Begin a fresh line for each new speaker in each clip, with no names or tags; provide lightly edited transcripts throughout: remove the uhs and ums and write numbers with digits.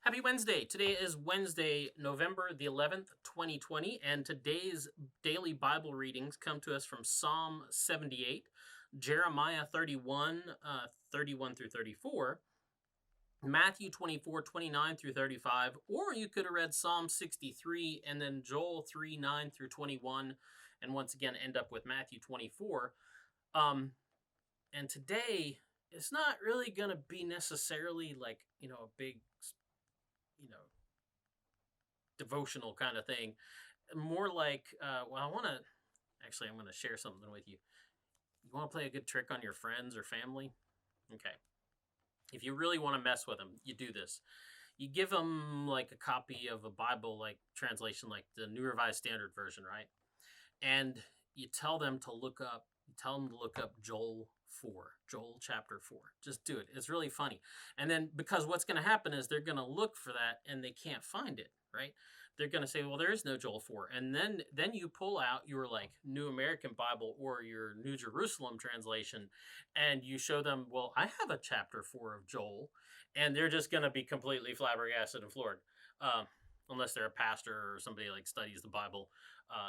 Happy Wednesday. Today is Wednesday, November the 11th, 2020, and today's daily Bible readings come to us from Psalm 78, Jeremiah 31, 31 through 34, Matthew 24, 29 through 35, or you could have read Psalm 63 and then Joel 3, 9 through 21, and once again end up with Matthew 24. And today, it's not really going to be necessarily like, a big devotional kind of thing. More like, I'm going to share something with you. You want to play a good trick on your friends or family? Okay. If you really want to mess with them, you do this. You give them like a copy of a Bible, like translation, like the New Revised Standard Version, right? And you tell them to look up Joel chapter 4. Just do it. It's really funny. And then because what's going to happen is they're going to look for that and they can't find it, right? They're going to say, well, there is no Joel 4. And then you pull out your like New American Bible or your New Jerusalem translation and you show them, well, I have a chapter 4 of Joel, and they're just going to be completely flabbergasted and floored. Unless they're a pastor or somebody like studies the Bible,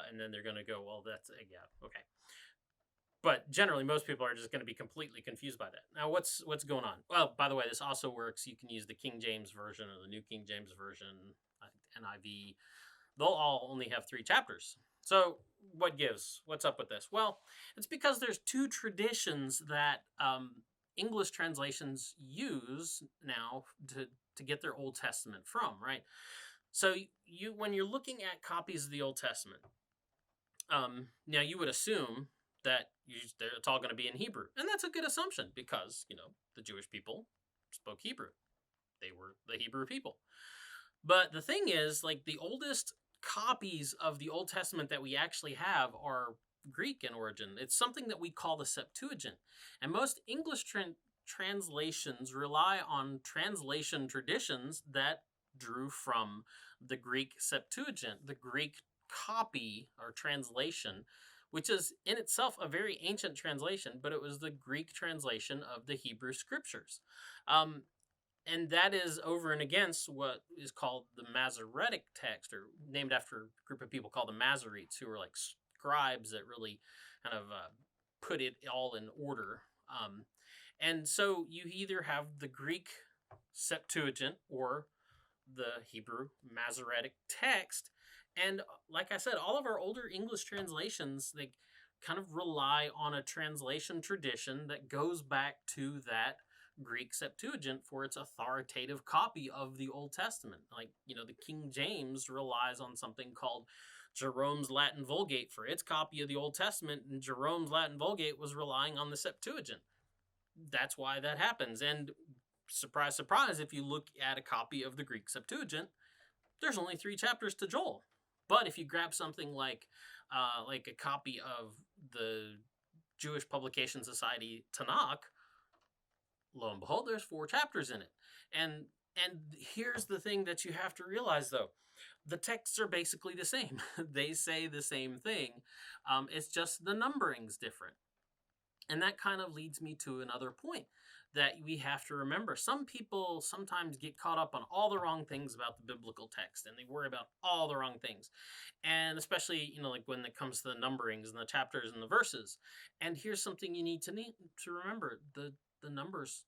and then they're going to go, well, that's, yeah, okay. But generally, most people are just going to be completely confused by that. Now, what's going on? Well, by the way, this also works. You can use the King James Version or the New King James Version, NIV. They'll all only have 3 chapters. So what gives? What's up with this? Well, it's because there's 2 traditions that English translations use now to get their Old Testament from, right? So when you're looking at copies of the Old Testament, now you would assume that it's all going to be in Hebrew. And that's a good assumption because, the Jewish people spoke Hebrew. They were the Hebrew people. But the thing is, like, the oldest copies of the Old Testament that we actually have are Greek in origin. It's something that we call the Septuagint. And most English translations rely on translation traditions that drew from the Greek Septuagint, the Greek copy or translation, which is in itself a very ancient translation, but it was the Greek translation of the Hebrew scriptures. And that is over and against what is called the Masoretic text, or named after a group of people called the Masoretes, who were like scribes that really kind of put it all in order. And so you either have the Greek Septuagint or the Hebrew Masoretic text. And like I said, all of our older English translations, they kind of rely on a translation tradition that goes back to that Greek Septuagint for its authoritative copy of the Old Testament. Like, the King James relies on something called Jerome's Latin Vulgate for its copy of the Old Testament, and Jerome's Latin Vulgate was relying on the Septuagint. That's why that happens. And surprise, surprise, if you look at a copy of the Greek Septuagint, there's only 3 chapters to Joel. But if you grab something like a copy of the Jewish Publication Society Tanakh, lo and behold, there's 4 chapters in it. And here's the thing that you have to realize, though. The texts are basically the same. They say the same thing. It's just the numbering's different. And that kind of leads me to another point that we have to remember. Some people sometimes get caught up on all the wrong things about the biblical text, and they worry about all the wrong things. And especially, like when it comes to the numberings and the chapters and the verses. And here's something you need to remember. The numbers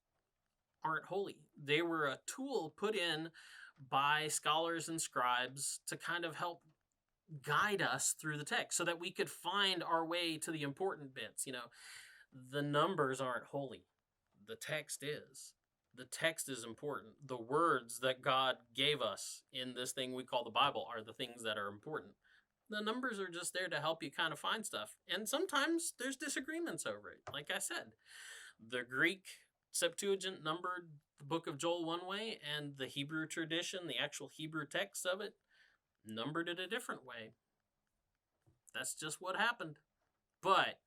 aren't holy. They were a tool put in by scholars and scribes to kind of help guide us through the text so that we could find our way to the important bits. The numbers aren't holy. The text is. The text is important. The words that God gave us in this thing we call the Bible are the things that are important. The numbers are just there to help you kind of find stuff. And sometimes there's disagreements over it. Like I said, the Greek Septuagint numbered the book of Joel one way, and the Hebrew tradition, the actual Hebrew text of it, numbered it a different way. That's just what happened. But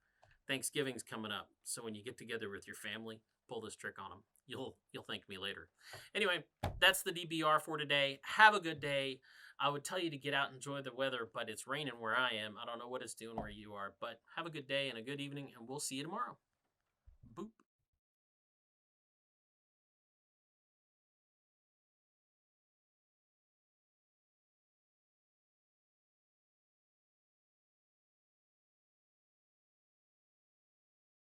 Thanksgiving's coming up, so when you get together with your family, pull this trick on them. You'll thank me later. Anyway, that's the DBR for today. Have a good day. I would tell you to get out and enjoy the weather, but it's raining where I am. I don't know what it's doing where you are, but have a good day and a good evening, and we'll see you tomorrow.